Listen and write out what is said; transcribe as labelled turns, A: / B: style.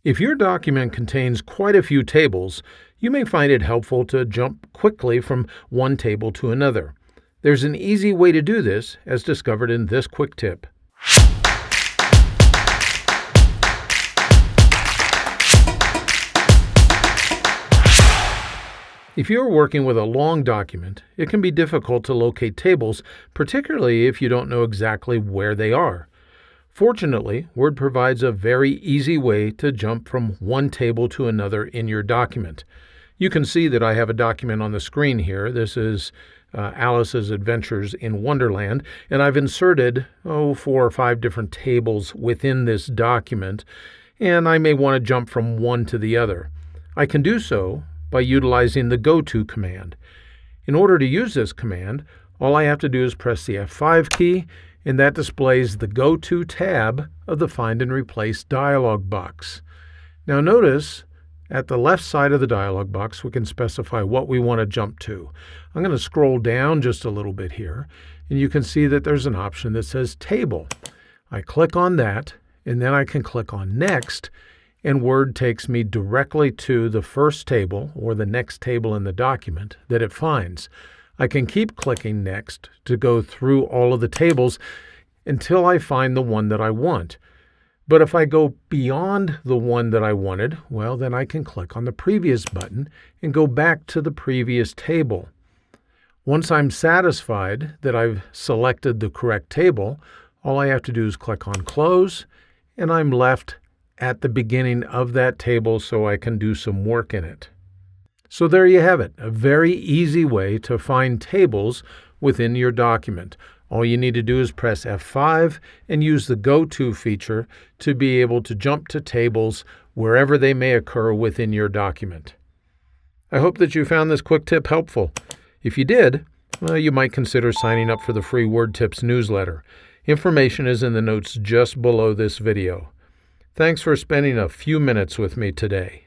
A: If your document contains quite a few tables, you may find it helpful to jump quickly from one table to another. There's an easy way to do this, as discovered in this quick tip. If you're working with a long document, it can be difficult to locate tables, particularly if you don't know exactly where they are. Fortunately, Word provides a very easy way to jump from one table to another in your document. You can see that I have a document on the screen here. This is Alice's Adventures in Wonderland, and I've inserted 4 or 5 different tables within this document, and I may want to jump from one to the other. I can do so by utilizing the GoTo command. In order to use this command, all I have to do is press the F5 key, and that displays the GoTo tab of the Find and Replace dialog box. Now notice, at the left side of the dialog box, we can specify what we want to jump to. I'm going to scroll down just a little bit here, and you can see that there's an option that says Table. I click on that, and then I can click on Next, and Word takes me directly to the first table, or the next table in the document, that it finds. I can keep clicking Next to go through all of the tables until I find the one that I want. But if I go beyond the one that I wanted, well, then I can click on the previous button and go back to the previous table. Once I'm satisfied that I've selected the correct table, all I have to do is click on Close, and I'm left at the beginning of that table so I can do some work in it. So there you have it, a very easy way to find tables within your document. All you need to do is press F5 and use the GoTo feature to be able to jump to tables wherever they may occur within your document. I hope that you found this quick tip helpful. If you did, well, you might consider signing up for the free Word Tips newsletter. Information is in the notes just below this video. Thanks for spending a few minutes with me today.